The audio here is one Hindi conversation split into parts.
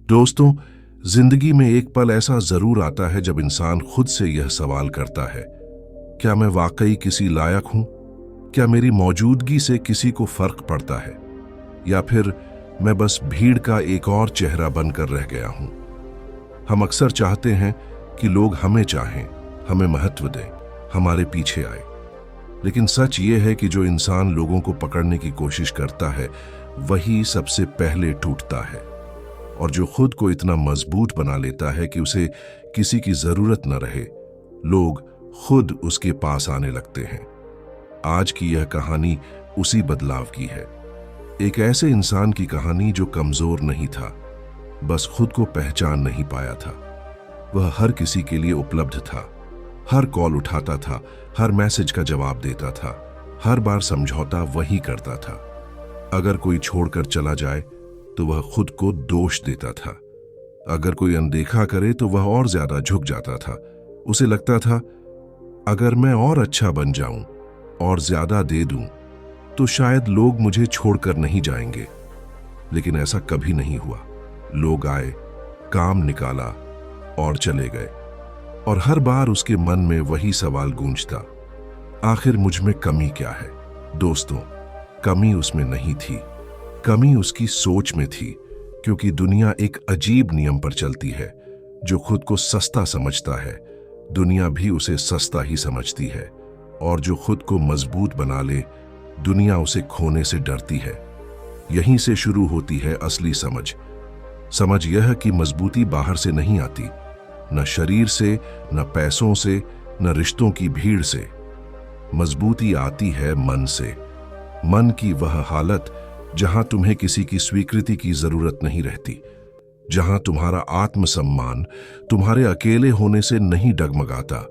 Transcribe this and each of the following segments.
दोस्तों, जिंदगी में एक पल ऐसा जरूर आता है जब इंसान खुद से यह सवाल करता है, क्या मैं वाकई किसी लायक हूं? क्या मेरी मौजूदगी से किसी को फर्क पड़ता है, या फिर मैं बस भीड़ का एक और चेहरा बनकर रह गया हूं? हम अक्सर चाहते हैं कि लोग हमें चाहें, हमें महत्व दें, हमारे पीछे आए। लेकिन सच ये है कि जो इंसान लोगों को पकड़ने की कोशिश करता है वही सबसे पहले टूटता है, और जो खुद को इतना मजबूत बना लेता है कि उसे किसी की जरूरत न रहे, लोग खुद उसके पास आने लगते हैं। आज की यह कहानी उसी बदलाव की है। एक ऐसे इंसान की कहानी जो कमजोर नहीं था, बस खुद को पहचान नहीं पाया था। वह हर किसी के लिए उपलब्ध था, हर कॉल उठाता था, हर मैसेज का जवाब देता था, हर बार समझौता वही करता था। अगर कोई छोड़कर चला जाए तो वह खुद को दोष देता था। अगर कोई अनदेखा करे तो वह और ज्यादा झुक जाता था। उसे लगता था, अगर मैं और अच्छा बन जाऊं और ज्यादा दे दूं तो शायद लोग मुझे छोड़कर नहीं जाएंगे। लेकिन ऐसा कभी नहीं हुआ। लोग आए, काम निकाला और चले गए, और हर बार उसके मन में वही सवाल गूंजता, आखिर मुझ में कमी क्या है? दोस्तों, कमी उसमें नहीं थी, कमी उसकी सोच में थी। क्योंकि दुनिया एक अजीब नियम पर चलती है, जो खुद को सस्ता समझता है दुनिया भी उसे सस्ता ही समझती है, और जो खुद को मजबूत बना ले दुनिया उसे खोने से डरती है। यहीं से शुरू होती है असली समझ। समझ यह कि मजबूती बाहर से नहीं आती, न शरीर से, न पैसों से, न रिश्तों की भीड़ से। मजबूती आती है मन से। मन की वह हालत जहां तुम्हें किसी की स्वीकृति की जरूरत नहीं रहती, जहां तुम्हारा आत्मसम्मान तुम्हारे अकेले होने से नहीं डगमगाता।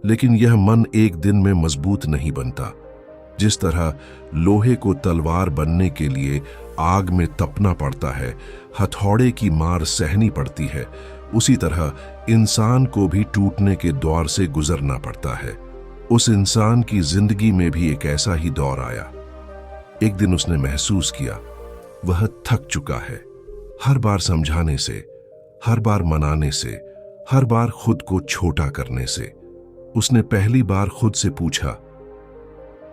लेकिन यह मन एक दिन में मजबूत नहीं बनता। जिस तरह लोहे को तलवार बनने के लिए आग में तपना पड़ता है, हथौड़े की मार सहनी पड़ती है, उसी तरह इंसान को भी टूटने के दौर से गुजरना पड़ता है। उस इंसान की जिंदगी में भी एक ऐसा ही दौर आया। एक दिन उसने महसूस किया, वह थक चुका है। हर बार समझाने से, हर बार मनाने से, हर बार खुद को छोटा करने से। उसने पहली बार खुद से पूछा,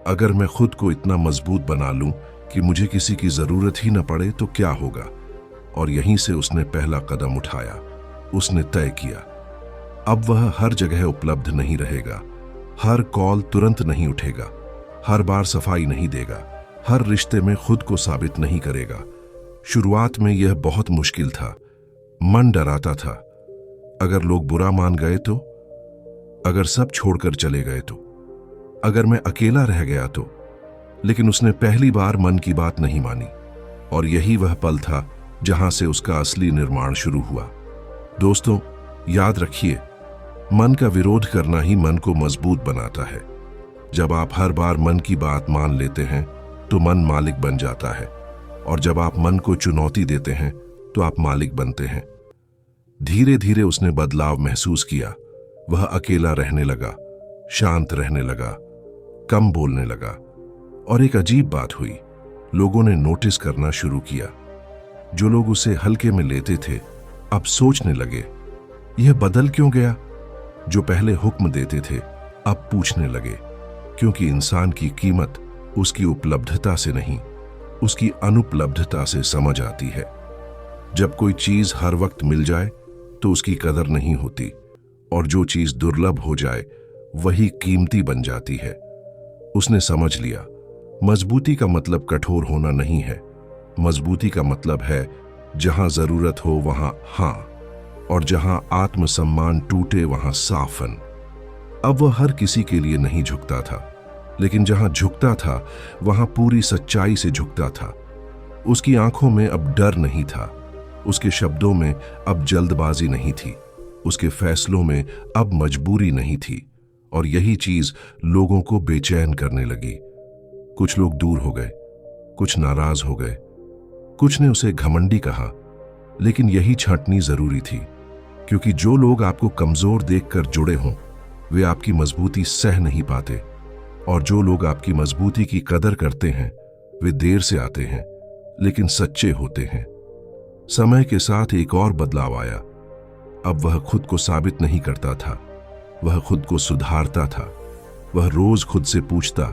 अगर मैं खुद को इतना मजबूत बना लूं कि मुझे किसी की जरूरत ही न पड़े तो क्या होगा? और यहीं से उसने पहला कदम उठाया। उसने तय किया, अब वह हर जगह उपलब्ध नहीं रहेगा, हर कॉल तुरंत नहीं उठेगा, हर बार सफाई नहीं देगा, हर रिश्ते में खुद को साबित नहीं करेगा। शुरुआत में यह बहुत मुश्किल था। मन डराता था, अगर लोग बुरा मान गए तो, अगर सब छोड़कर चले गए तो, अगर मैं अकेला रह गया तो। लेकिन उसने पहली बार मन की बात नहीं मानी, और यही वह पल था जहां से उसका असली निर्माण शुरू हुआ। दोस्तों, याद रखिए, मन का विरोध करना ही मन को मजबूत बनाता है। जब आप हर बार मन की बात मान लेते हैं तो मन मालिक बन जाता है, और जब आप मन को चुनौती देते हैं तो आप मालिक बनते हैं। धीरे धीरे उसने बदलाव महसूस किया। वह अकेला रहने लगा, शांत रहने लगा, कम बोलने लगा, और एक अजीब बात हुई, लोगों ने नोटिस करना शुरू किया। जो लोग उसे हल्के में लेते थे अब सोचने लगे, यह बदल क्यों गया? जो पहले हुक्म देते थे अब पूछने लगे, क्योंकि इंसान की कीमत उसकी उपलब्धता से नहीं, उसकी अनुपलब्धता से समझ आती है। जब कोई चीज हर वक्त मिल जाए तो उसकी कदर नहीं होती, और जो चीज दुर्लभ हो जाए वही कीमती बन जाती है। उसने समझ लिया, मजबूती का मतलब कठोर होना नहीं है। मजबूती का मतलब है जहां जरूरत हो वहां हां, और जहां आत्मसम्मान टूटे वहां साफन। अब वह हर किसी के लिए नहीं झुकता था, लेकिन जहां झुकता था वहां पूरी सच्चाई से झुकता था। उसकी आंखों में अब डर नहीं था, उसके शब्दों में अब जल्दबाजी नहीं थी, उसके फैसलों में अब मजबूरी नहीं थी। और यही चीज लोगों को बेचैन करने लगी। कुछ लोग दूर हो गए, कुछ नाराज हो गए, कुछ ने उसे घमंडी कहा। लेकिन यही छांटनी जरूरी थी, क्योंकि जो लोग आपको कमजोर देखकर जुड़े हों वे आपकी मजबूती सह नहीं पाते, और जो लोग आपकी मजबूती की कदर करते हैं वे देर से आते हैं लेकिन सच्चे होते हैं। समय के साथ एक और बदलाव आया। अब वह खुद को साबित नहीं करता था, वह खुद को सुधारता था। वह रोज खुद से पूछता,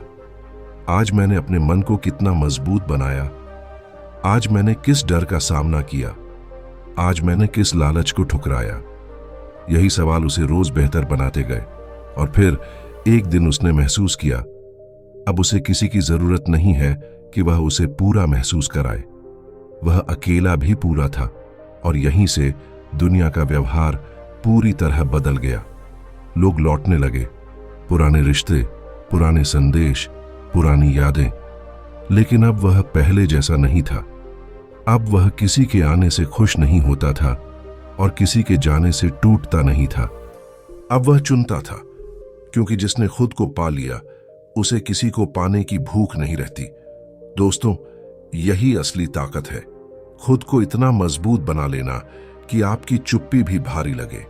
आज मैंने अपने मन को कितना मजबूत बनाया, आज मैंने किस डर का सामना किया, आज मैंने किस लालच को ठुकराया। यही सवाल उसे रोज बेहतर बनाते गए। और फिर एक दिन उसने महसूस किया, अब उसे किसी की जरूरत नहीं है कि वह उसे पूरा महसूस कराए। वह अकेला भी पूरा था और यहीं से दुनिया का व्यवहार पूरी तरह बदल गया। लोग लौटने लगे, पुराने रिश्ते, पुराने संदेश, पुरानी यादें। लेकिन अब वह पहले जैसा नहीं था। अब वह किसी के आने से खुश नहीं होता था और किसी के जाने से टूटता नहीं था। अब वह चुनता था, क्योंकि जिसने खुद को पा लिया उसे किसी को पाने की भूख नहीं रहती। दोस्तों, यही असली ताकत है, खुद को इतना मजबूत बना लेना कि आपकी चुप्पी भी भारी लगे,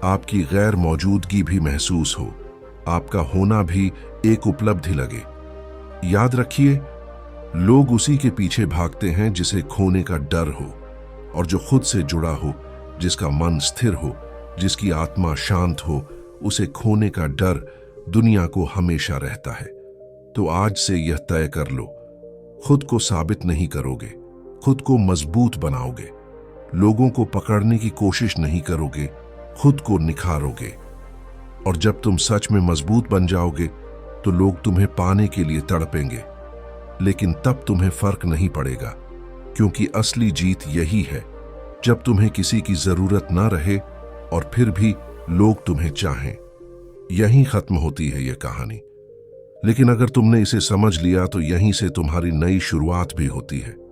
आपकी गैर मौजूदगी भी महसूस हो, आपका होना भी एक उपलब्धि लगे। याद रखिए, लोग उसी के पीछे भागते हैं जिसे खोने का डर हो, और जो खुद से जुड़ा हो, जिसका मन स्थिर हो, जिसकी आत्मा शांत हो, उसे खोने का डर दुनिया को हमेशा रहता है। तो आज से यह तय कर लो, खुद को साबित नहीं करोगे, खुद को मजबूत बनाओगे, लोगों को पकड़ने की कोशिश नहीं करोगे, खुद को निखारोगे। और जब तुम सच में मजबूत बन जाओगे तो लोग तुम्हें पाने के लिए तड़पेंगे, लेकिन तब तुम्हें फर्क नहीं पड़ेगा, क्योंकि असली जीत यही है जब तुम्हें किसी की जरूरत ना रहे और फिर भी लोग तुम्हें चाहें। यहीं खत्म होती है यह कहानी, लेकिन अगर तुमने इसे समझ लिया तो यहीं से तुम्हारी नई शुरुआत भी होती है।